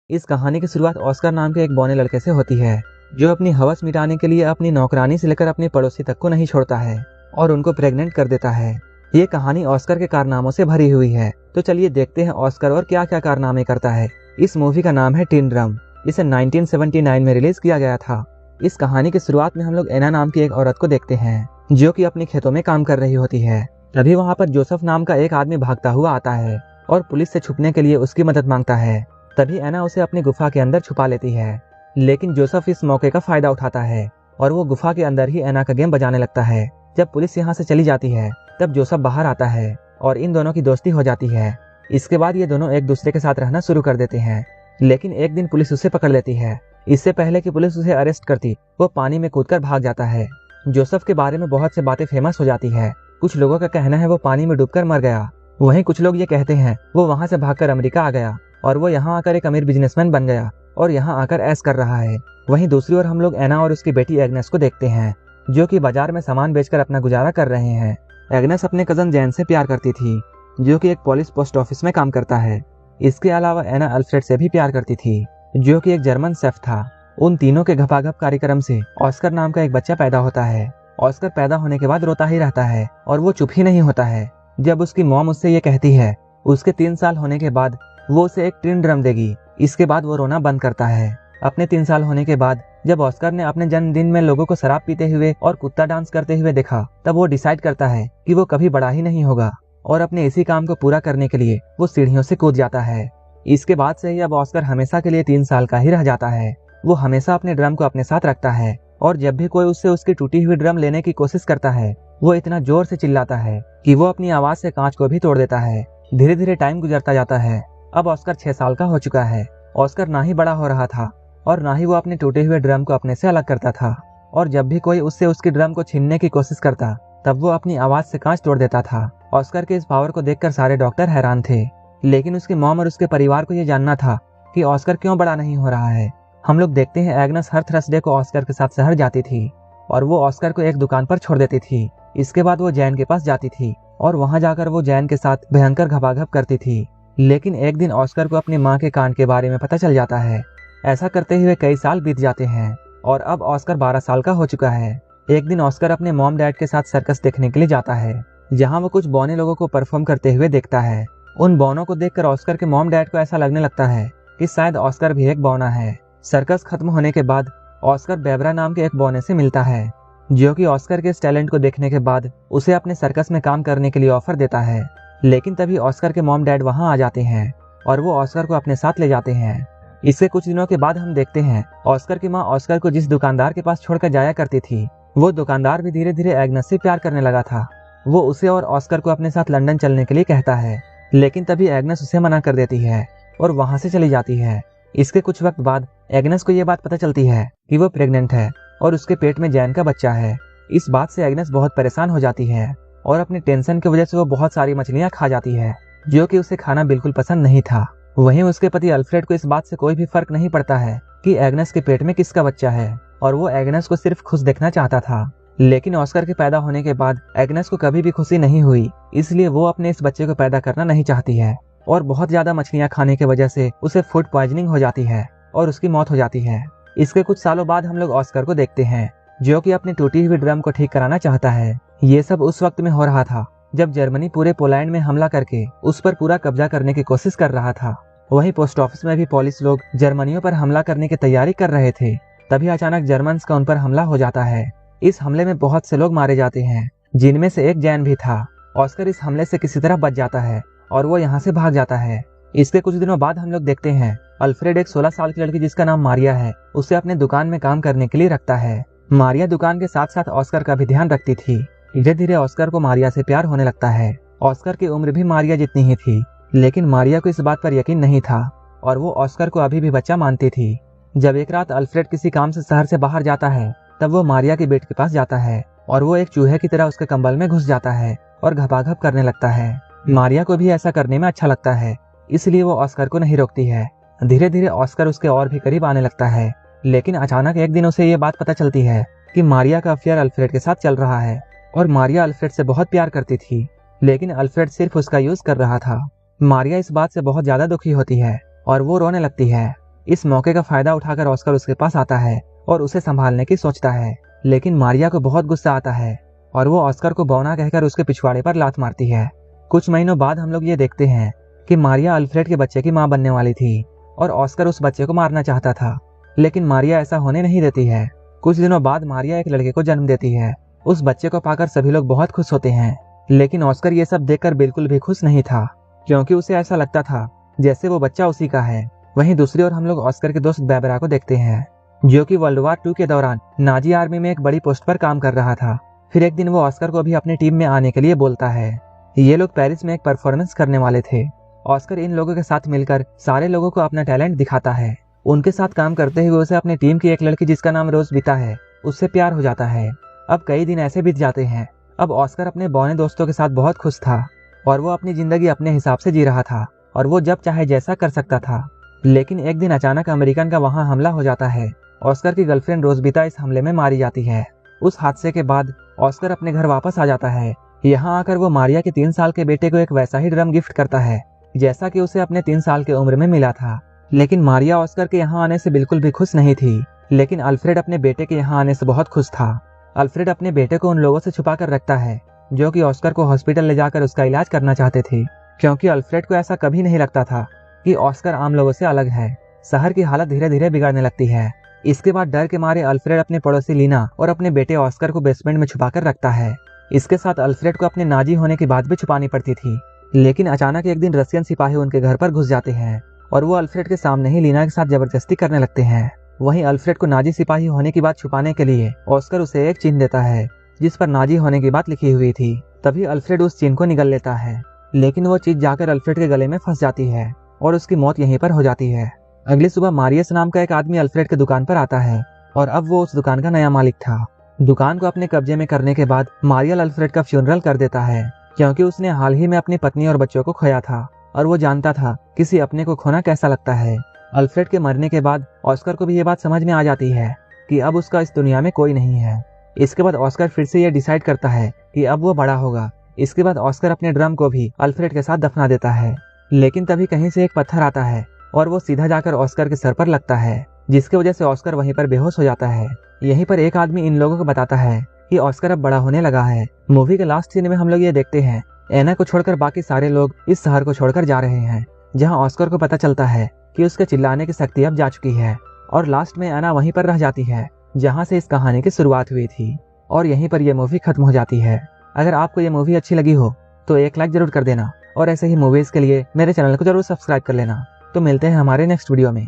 इस कहानी की शुरुआत ऑस्कर नाम के एक बौने लड़के से होती है, जो अपनी हवस मिटाने के लिए अपनी नौकरानी से लेकर अपने पड़ोसी तक को नहीं छोड़ता है और उनको प्रेग्नेंट कर देता है। ये कहानी ऑस्कर के कारनामों से भरी हुई है। तो चलिए देखते हैं ऑस्कर और क्या क्या कारनामे करता है। इस मूवी का नाम है टिन ड्रम। इसे 1979 में रिलीज किया गया था। इस कहानी की शुरुआत में हम लोग एना नाम की एक औरत को देखते हैं, जो कि अपने खेतों में काम कर रही होती है। तभी वहाँ पर जोसेफ नाम का एक आदमी भागता हुआ आता है और पुलिस से छुपने के लिए उसकी मदद मांगता है। तभी एना उसे अपनी गुफा के अंदर छुपा लेती है, लेकिन जोसेफ इस मौके का फायदा उठाता है और वो गुफा के अंदर ही एना का गेम बजाने लगता है। जब पुलिस यहाँ से चली जाती है तब जोसेफ बाहर आता है और इन दोनों की दोस्ती हो जाती है। इसके बाद ये दोनों एक दूसरे के साथ रहना शुरू कर देते हैं, लेकिन एक दिन पुलिस उसे पकड़ लेती है। इससे पहले कि पुलिस उसे अरेस्ट करती, वो पानी में कूदकर भाग जाता है। जोसेफ के बारे में बहुत से बातें फेमस हो जाती है। कुछ लोगों का कहना है वो पानी में डूबकर मर गया, वहीं कुछ लोग ये कहते हैं वो वहां से भागकर अमेरिका आ गया और वो यहाँ आकर एक अमीर बिजनेसमैन बन गया और यहाँ आकर ऐश कर रहा है। वहीं दूसरी ओर हम लोग एना और उसकी बेटी एग्नेस को देखते हैं, जो कि बाजार में सामान बेचकर अपना गुजारा कर रहे हैं। एग्नेस अपने कजन जैन से प्यार करती थी, जो कि एक पुलिस पोस्ट ऑफिस में काम करता है। इसके अलावा एना अल्फ्रेड से भी प्यार करती थी, जो कि एक जर्मन शेफ था। उन तीनों के घपाघप कार्यक्रम से ऑस्कर नाम का एक बच्चा पैदा होता है। ऑस्कर पैदा होने के बाद रोता ही रहता है और वो चुप ही नहीं होता है। जब उसकी मॉम उससे ये कहती है उसके 3 साल होने के बाद वो उसे एक टिन ड्रम देगी, इसके बाद वो रोना बंद करता है। अपने 3 साल होने के बाद जब ऑस्कर ने अपने जन्मदिन में लोगों को शराब पीते हुए और कुत्ता डांस करते हुए देखा, तब वो डिसाइड करता है कि वो कभी बड़ा ही नहीं होगा और अपने इसी काम को पूरा करने के लिए वो सीढ़ियों से कूद जाता है। इसके बाद से ही अब ऑस्कर हमेशा के लिए 3 साल का ही रह जाता है। वो हमेशा अपने ड्रम को अपने साथ रखता है और जब भी कोई उससे उसकी टूटी हुई ड्रम लेने की कोशिश करता है, वो इतना जोर से चिल्लाता है कि वो अपनी आवाज से कांच को भी तोड़ देता है। धीरे धीरे टाइम गुजरता जाता है। अब ऑस्कर 6 साल का हो चुका है। ऑस्कर ना ही बड़ा हो रहा था और ना ही वो अपने टूटे हुए ड्रम को अपने से अलग करता था, और जब भी कोई उससे उसकी ड्रम को छीनने की कोशिश करता, तब वो अपनी आवाज से कांच तोड़ देता था। ऑस्कर के इस पावर को देखकर सारे डॉक्टर हैरान थे, लेकिन उसकी मॉम और उसके परिवार को ये जानना था कि ऑस्कर क्यों बड़ा नहीं हो रहा है। हम लोग देखते हैं एग्नेस हर थर्सडे को ऑस्कर के साथ शहर जाती थी और वो ऑस्कर को एक दुकान पर छोड़ देती थी। इसके बाद वो जैन के पास जाती थी और वहां जाकर वो जैन के साथ भयंकर घपाघप करती थी। लेकिन एक दिन ऑस्कर को अपनी माँ के कांड के बारे में पता चल जाता है। ऐसा करते हुए कई साल बीत जाते हैं और अब ऑस्कर 12 साल का हो चुका है। एक दिन ऑस्कर अपने मॉम डैड के साथ सर्कस देखने के लिए जाता है, जहाँ वो कुछ बौने लोगों को परफॉर्म करते हुए देखता है। उन बौनों को देखकर ऑस्कर के मॉम डैड को ऐसा लगने लगता है कि शायद ऑस्कर भी एक बौना है। सर्कस खत्म होने के बाद ऑस्कर बेबरा नाम के एक बौने से मिलता है, जो कि ऑस्कर के इस टैलेंट को देखने के बाद उसे अपने सर्कस में काम करने के लिए ऑफर देता है। लेकिन तभी ऑस्कर के मॉम डैड वहां आ जाते हैं और वो ऑस्कर को अपने साथ ले जाते हैं। इसके कुछ दिनों के बाद हम देखते हैं ऑस्कर की माँ ऑस्कर को जिस दुकानदार के पास छोड़कर जाया करती थी, वो दुकानदार भी धीरे धीरे एग्नेस से प्यार करने लगा था। वो उसे और ऑस्कर को अपने साथ लंदन चलने के लिए कहता है, लेकिन तभी एग्नेस उसे मना कर देती है और वहां से चली जाती है। इसके कुछ वक्त बाद एग्नेस को ये बात पता चलती है कि वो प्रेग्नेंट है और उसके पेट में जैन का बच्चा है। इस बात से एग्नेस बहुत परेशान हो जाती है और अपनी टेंशन की वजह से वो बहुत सारी मछलियां खा जाती है, जो कि उसे खाना बिल्कुल पसंद नहीं था। वहीं उसके पति अल्फ्रेड को इस बात से कोई भी फर्क नहीं पड़ता है कि एग्नेस के पेट में किसका बच्चा है, और वो एग्नेस को सिर्फ खुश देखना चाहता था। लेकिन ऑस्कर के पैदा होने के बाद एग्नेस को कभी भी खुशी नहीं हुई, इसलिए वो अपने इस बच्चे को पैदा करना नहीं चाहती है और बहुत ज्यादा मछलियां खाने की वजह से उसे फूड पॉइजनिंग हो जाती है और उसकी मौत हो जाती है। इसके कुछ सालों बाद हम लोग ऑस्कर को देखते हैं, जो कि अपनी टूटी हुई ड्रम को ठीक कराना चाहता है। ये सब उस वक्त में हो रहा था जब जर्मनी पूरे पोलैंड में हमला करके उस पर पूरा कब्जा करने की कोशिश कर रहा था। वहीं पोस्ट ऑफिस में भी पुलिस लोग जर्मनियों पर हमला करने की तैयारी कर रहे थे। तभी अचानक जर्मन्स का उन पर हमला हो जाता है। इस हमले में बहुत से लोग मारे जाते हैं, जिनमें से एक जैन भी था। ऑस्कर इस हमले से किसी तरह बच जाता है और वो यहाँ से भाग जाता है। इसके कुछ दिनों बाद हम लोग देखते हैं अल्फ्रेड एक 16 साल की लड़की जिसका नाम मारिया है, उसे अपने दुकान में काम करने के लिए रखता है। मारिया दुकान के साथ साथ ऑस्कर का भी ध्यान रखती थी। धीरे धीरे ऑस्कर को मारिया से प्यार होने लगता है। ऑस्कर की उम्र भी मारिया जितनी ही थी, लेकिन मारिया को इस बात पर यकीन नहीं था और वो ऑस्कर को अभी भी बच्चा मानती थी। जब एक रात अल्फ्रेड किसी काम से शहर से बाहर जाता है, तब वो मारिया के बेड के पास जाता है और वो एक चूहे की तरह उसके कंबल में घुस जाता है और घपाघप करने लगता है। मारिया को भी ऐसा करने में अच्छा लगता है, इसलिए वो ऑस्कर को नहीं रोकती है। धीरे धीरे ऑस्कर उसके और भी करीब आने लगता है, लेकिन अचानक एक दिन उसे ये बात पता चलती है कि मारिया का अफेयर अल्फ्रेड के साथ चल रहा है और मारिया अल्फ्रेड से बहुत प्यार करती थी, लेकिन अल्फ्रेड सिर्फ उसका यूज कर रहा था। मारिया इस बात से बहुत ज्यादा दुखी होती है और वो रोने लगती है। इस मौके का फायदा उठाकर ऑस्कर उसके पास आता है और उसे संभालने की सोचता है, लेकिन मारिया को बहुत गुस्सा आता है और वो ऑस्कर को बौना कहकर उसके पिछवाड़े पर लात मारती है। कुछ महीनों बाद हम लोग ये देखते हैं कि मारिया अल्फ्रेड के बच्चे की मां बनने वाली थी और ऑस्कर उस बच्चे को मारना चाहता था, लेकिन मारिया ऐसा होने नहीं देती है। कुछ दिनों बाद मारिया एक लड़के को जन्म देती है। उस बच्चे को पाकर सभी लोग बहुत खुश होते हैं, लेकिन ऑस्कर ये सब देखकर बिल्कुल भी खुश नहीं था, क्योंकि उसे ऐसा लगता था जैसे वो बच्चा उसी का है। वहीं दूसरी ओर हम लोग ऑस्कर के दोस्त बैबरा को देखते हैं, जो कि वर्ल्ड वार 2 के दौरान नाजी आर्मी में एक बड़ी पोस्ट पर काम कर रहा था। फिर एक दिन वो ऑस्कर को भी अपनी टीम में आने के लिए बोलता है। ये लोग पेरिस में एक परफॉर्मेंस करने वाले थे। ऑस्कर इन लोगों के साथ मिलकर सारे लोगों को अपना टैलेंट दिखाता है। उनके साथ काम करते हुए उसे अपनी टीम की एक लड़की जिसका नाम रोज बीता है, उससे प्यार हो जाता है। अब कई दिन ऐसे बीत जाते हैं। अब ऑस्कर अपने बौने दोस्तों के साथ बहुत खुश था और वो अपनी जिंदगी अपने हिसाब से जी रहा था और वो जब चाहे जैसा कर सकता था। लेकिन एक दिन अचानक अमेरिकन का वहां हमला हो जाता है। ऑस्कर की गर्लफ्रेंड रोजबीता इस हमले में मारी जाती है। उस हादसे के बाद ऑस्कर अपने घर वापस आ जाता है। यहाँ आकर वो मारिया के 3 साल के बेटे को एक वैसा ही ड्रम गिफ्ट करता है जैसा कि उसे अपने 3 साल की उम्र में मिला था। लेकिन मारिया ऑस्कर के यहाँ आने से बिल्कुल भी खुश नहीं थी, लेकिन अल्फ्रेड अपने बेटे के यहाँ आने से बहुत खुश था। अल्फ्रेड अपने बेटे को उन लोगों से छुपा कर रखता है जो कि ऑस्कर को हॉस्पिटल ले जाकर उसका इलाज करना चाहते थे, क्योंकि अल्फ्रेड को ऐसा कभी नहीं लगता था कि ऑस्कर आम लोगों से अलग है। शहर की हालत धीरे धीरे बिगड़ने लगती है। इसके बाद डर के मारे अल्फ्रेड अपने पड़ोसी लीना और अपने बेटे ऑस्कर को बेसमेंट में छुपा कर रखता है। इसके साथ अल्फ्रेड को अपने नाजी होने की बात भी छुपानी पड़ती थी। लेकिन अचानक एक दिन रशियन सिपाही उनके घर पर घुस जाते हैं और वो अल्फ्रेड के सामने ही लीना के साथ जबरदस्ती करने लगते हैं। वहीं अल्फ्रेड को नाजी सिपाही होने की बात छुपाने के लिए ऑस्कर उसे एक चिन्ह देता है जिस पर नाजी होने की बात लिखी हुई थी। तभी अल्फ्रेड उस चिन्ह को निगल लेता है, लेकिन वो चीज जाकर अल्फ्रेड के गले में फंस जाती है और उसकी मौत यहीं पर हो जाती है। अगली सुबह मारियस नाम का एक आदमी अल्फ्रेड के दुकान पर आता है और अब वो उस दुकान का नया मालिक था। दुकान को अपने कब्जे में करने के बाद मारियल अल्फ्रेड का फ्यूनरल कर देता है, क्योंकि उसने हाल ही में अपनी पत्नी और बच्चों को खोया था और वो जानता था किसी अपने को खोना कैसा लगता है। अल्फ्रेड के मरने के बाद ऑस्कर को भी ये बात समझ में आ जाती है कि अब उसका इस दुनिया में कोई नहीं है। इसके बाद ऑस्कर फिर से ये डिसाइड करता है कि अब वो बड़ा होगा। इसके बाद ऑस्कर अपने ड्रम को भी अल्फ्रेड के साथ दफना देता है, लेकिन तभी कहीं से एक पत्थर आता है और वो सीधा जाकर ऑस्कर के सर पर लगता है, जिसकी वजह से ऑस्कर वहीं पर बेहोश हो जाता है। यहीं पर एक आदमी इन लोगों को बताता है कि ऑस्कर अब बड़ा होने लगा है। मूवी के लास्ट सीन में हम लोग ये देखते हैं एना को छोड़कर बाकी सारे लोग इस शहर को छोड़कर जा रहे हैं, जहां ऑस्कर को पता चलता है कि उसके चिल्लाने की शक्ति अब जा चुकी है। और लास्ट में एना वहीं पर रह जाती है जहां से इस कहानी की शुरुआत हुई थी और यहीं पर यह मूवी खत्म हो जाती है। अगर आपको ये मूवी अच्छी लगी हो तो एक लाइक जरूर कर देना और ऐसे ही मूवीज के लिए मेरे चैनल को जरूर सब्सक्राइब कर लेना। तो मिलते हैं हमारे नेक्स्ट वीडियो में।